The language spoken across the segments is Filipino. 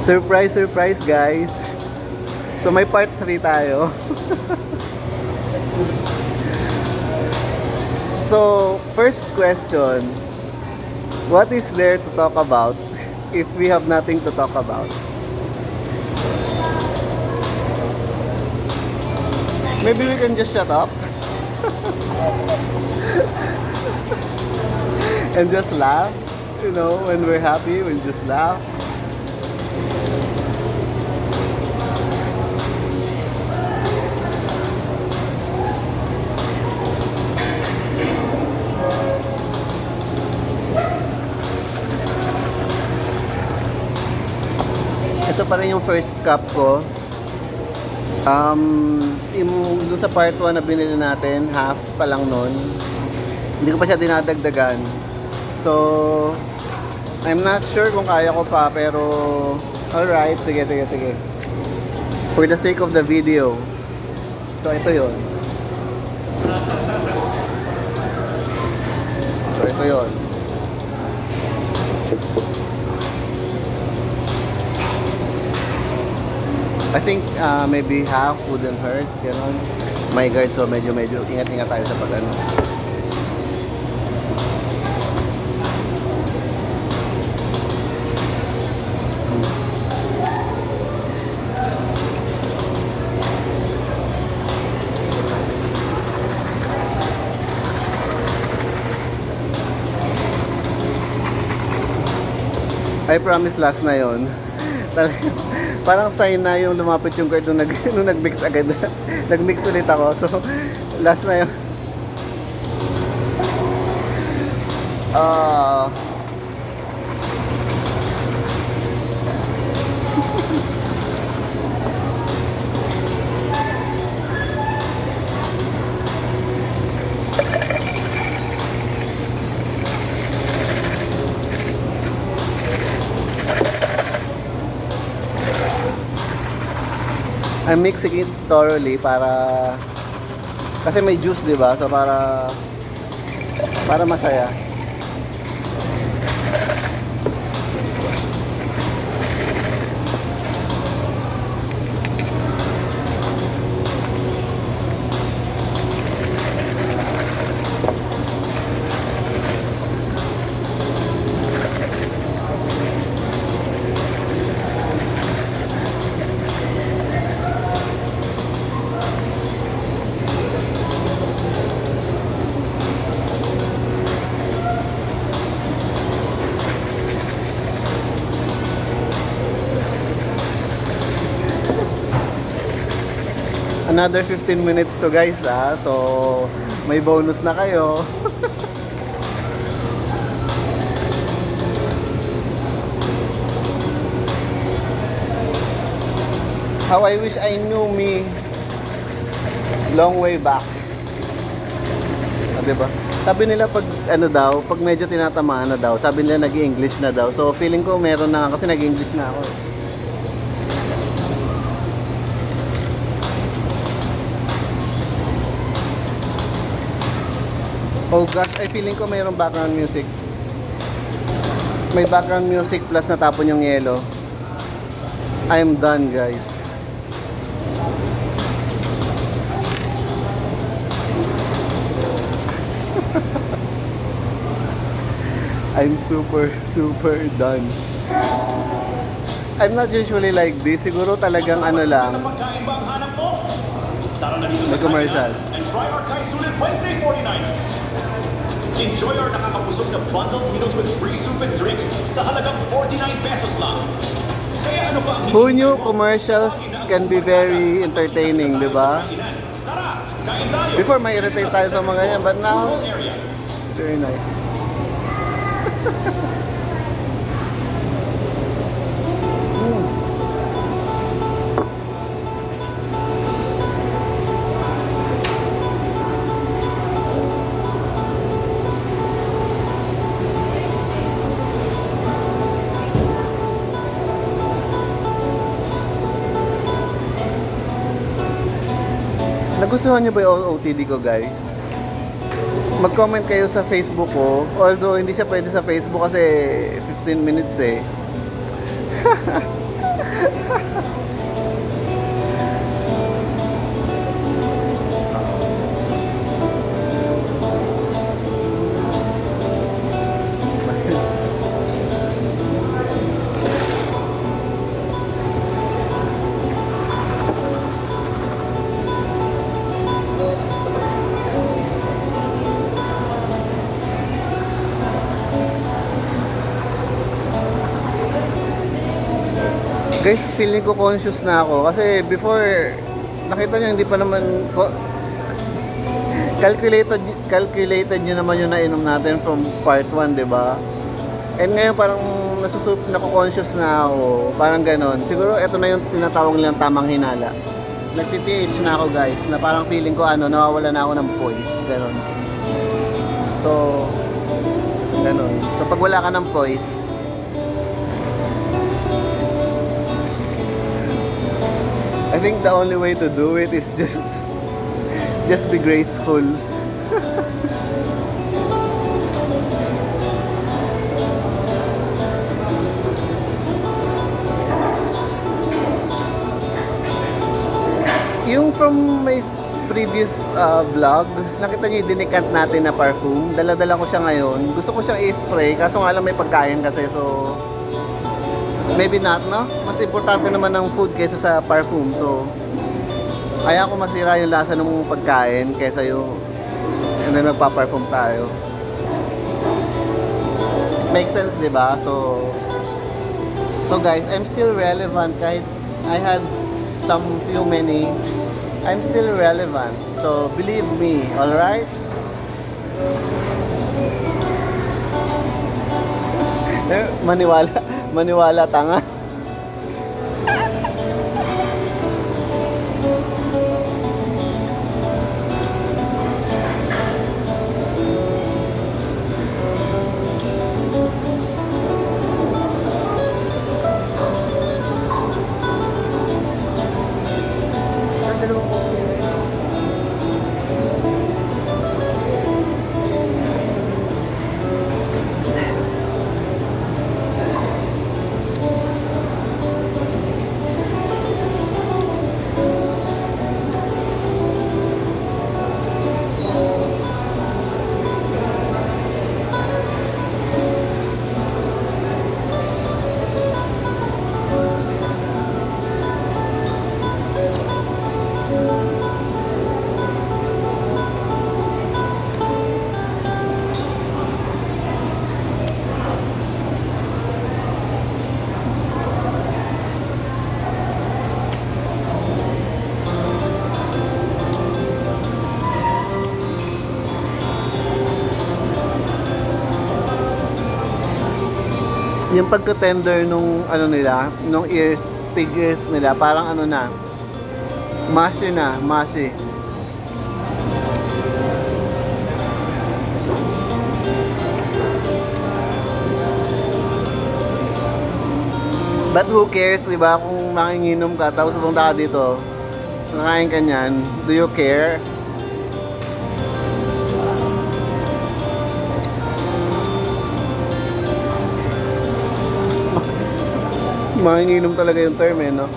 Surprise, surprise guys. So may part 3 tayo. So, first question. What is there to talk about if we have nothing to talk about? Maybe we can just shut up. And just laugh. You know, when we're happy, we just laugh. Ito pa rin yung first cup ko. Dun sa part 1 na binili natin, half pa lang nun. Hindi ko pa siya dinadagdagan. So, I'm not sure kung kaya ko pa, pero alright, sige. For the sake of the video. So, ito yun. I think maybe half wouldn't hurt, gano'n. My guard, so medyo ingat-ingat tayo sa pag-ano. I promise last na yon. Parang sign na yung lumapit yung guard nung nag-mix agad. Nag-mix ulit ako. So, last na yun. I'm mixing it thoroughly para kasi may juice, 'di ba? So para masaya. Another 15 minutes to guys, so may bonus na kayo. How I wish I knew me long way back. Diba? Sabi nila pag ano daw, pag medyo tinatamaan na daw, sabi nila nag-i-English na daw. So feeling ko meron na kasi nag-i-English na ako. Oh gosh, ay feeling ko mayroong background music. May background music plus natapon yung yelo. I'm done guys. I'm super done. I'm not usually like this. Siguro talagang ano lang. May commercial. And try our Kai Sulit Wednesday 49ers. Enjoy our nakakapusog na bundled meals with free soup and drinks sa halagang 49 pesos lang. Kaya ano ba ang Who knew commercials can be very entertaining, di ba? Tara, kain tayo. Before may irritate tayo sa mga ganyan, but now, very nice. Nagustuhan niyo ba yung OOTD ko guys? Mag-comment kayo sa Facebook ko. Although hindi siya pwede sa Facebook kasi 15 minutes eh. Guys, feeling ko conscious na ako kasi before nakita nyo hindi pa naman calculated nyo naman yung nainom natin from part 1, di ba? And ngayon parang nako-conscious na ako, parang ganon. Siguro ito na yung tinatawag nilang tamang hinala. Nagti-TH na ako guys, na parang feeling ko nawawala na ako ng poise, ganon. So, ganon. So pag wala ka ng poise, I think the only way to do it is just be graceful. Yung from my previous vlog, nakita niyo yung dinikant natin na perfume. Dala-dala ko siya ngayon. Gusto ko siyang i-spray, kaso nga lang may pagkain kasi, so maybe not, no? Mas importante naman ng food kaysa sa perfume. So, kaya ko masira yung lasa ng pagkain kaysa yung and then magpa-perfume tayo. Makes sense, di ba? So guys, I'm still relevant kahit I had many. I'm still relevant. So, believe me, alright? Maniwala tanga. Yung pagka-tender nung nung pig ears nila, parang mushy na, mushy. But who cares, di ba? Kung manginginom ka, tapos pumunta ka dito, nakain ka niyan, do you care? Manginginom talaga yung term no?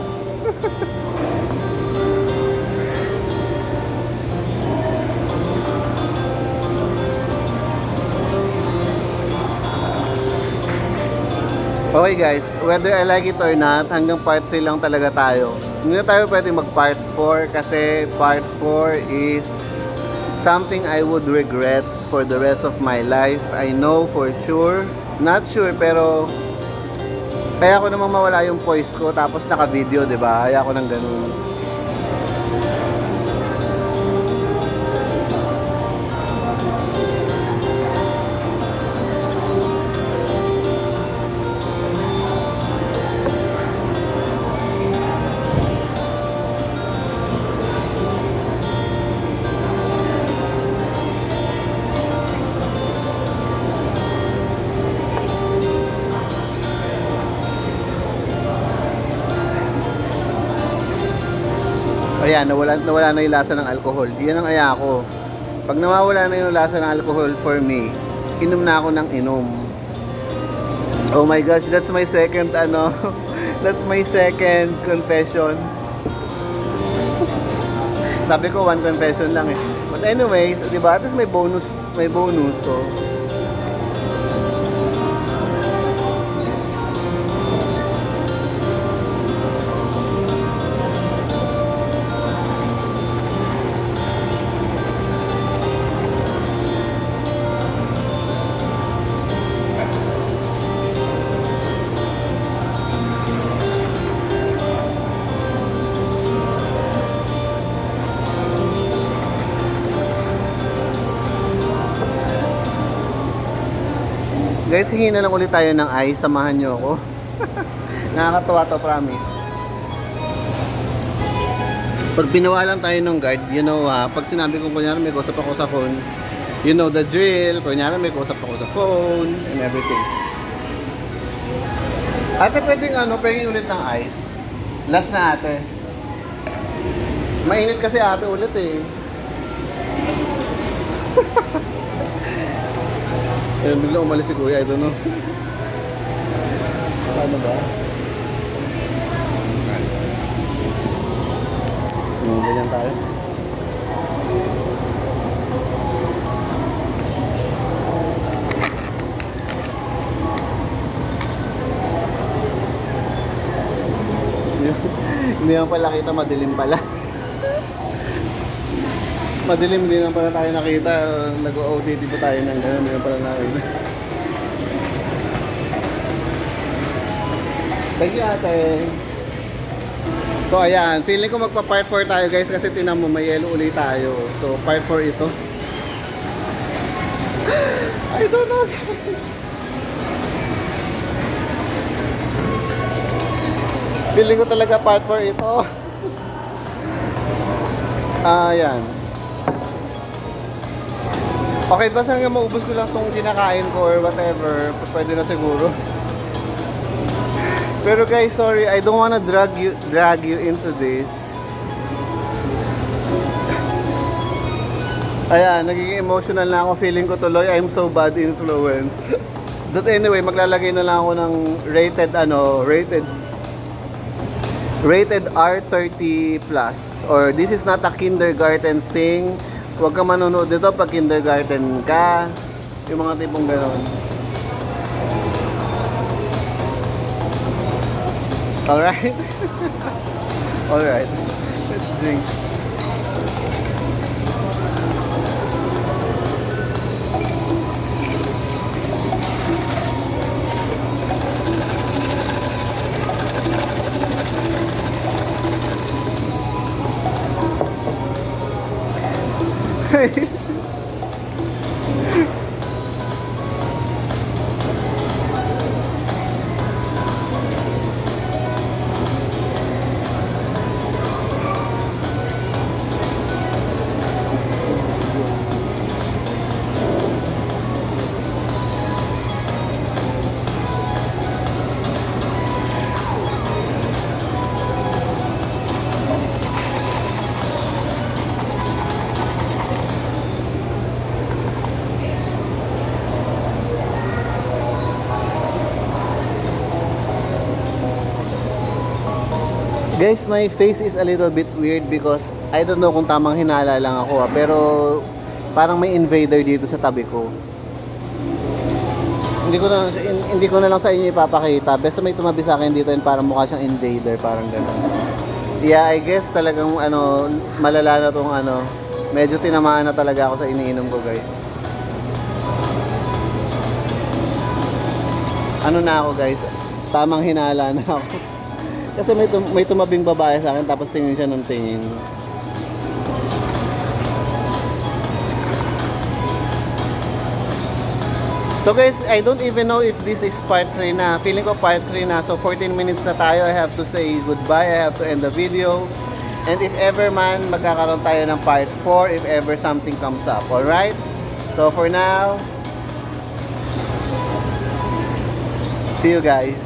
Okay guys, whether I like it or not, hanggang part 3 lang talaga tayo. Hindi na tayo pwede mag part 4 kasi part 4 is something I would regret for the rest of my life. I know for sure, not sure, pero kaya ko naman mawala yung voice ko tapos naka-video, 'di ba? Kaya ko nang ganun. Ayan, nawala na yung lasa ng alcohol. Yan ang aya ko. Pag nawawala na yung lasa ng alcohol for me, inom na ako ng inom. Oh my gosh, that's my second That's my second confession. Sabi ko, one confession lang eh. But anyways, di ba? At least may bonus. May bonus, so... Guys, hingi na lang ulit tayo ng ice. Samahan nyo ako. Nakakatawa to, promise. Pag binawalan tayo ng guard, you know, pag sinabi ko kunyari may kausap ako sa phone, you know the drill. Kunyari may kausap ako sa phone and everything. Ate, pwedeng pwedeng ulit ng ice. Last na ate. Mainit kasi ate ulit eh. Ayun, bigla umalis si kuya, I don't know. Paano ba? Ganyan tayo. Hindi naman pala kita, madilim pala. Madilim, hindi naman pala tayo nakita. Nag-OTT pa tayo ng gano'n, hindi naman pala nakita. Thank you ate. So ayan, feeling ko magpa part 4 tayo guys kasi tinan mo may yellow ulit tayo. So part 4 ito. I don't know. Feeling ko talaga part 4 ito. Ayan. Okay, basta hanggang maubos ko lang itong kinakain ko or whatever, pwede na siguro. Pero guys, sorry, I don't wanna drag you into this. Ayan, nagiging emotional na ako. Feeling ko tuloy, I'm so bad influence. But anyway, maglalagay na lang ako ng rated R30 plus. Or this is not a kindergarten thing. Huwag ka manonood dito pag kindergarten ka. Yung mga tipong gano'n. Alright? Alright. Let's drink. Guys, my face is a little bit weird because I don't know kung tamang hinala lang ako pero parang may invader dito sa tabi ko. Hindi ko na lang sa inyo ipapakita. Basta may tumabi sa akin dito and parang mukha siyang invader, parang gano'n. Yeah, I guess talagang malala na tong medyo tinamaan na talaga ako sa iniinom ko, guys. Ano na ako, guys? Tamang hinala na ako. Kasi may tumabing babae sa akin tapos tingin siya ng tingin. So guys, I don't even know if this is part 3 na. Feeling ko part 3 na. So 14 minutes na tayo. I have to say goodbye. I have to end the video. And if ever man, magkakaroon tayo ng part 4 if ever something comes up. Alright? So for now, see you guys.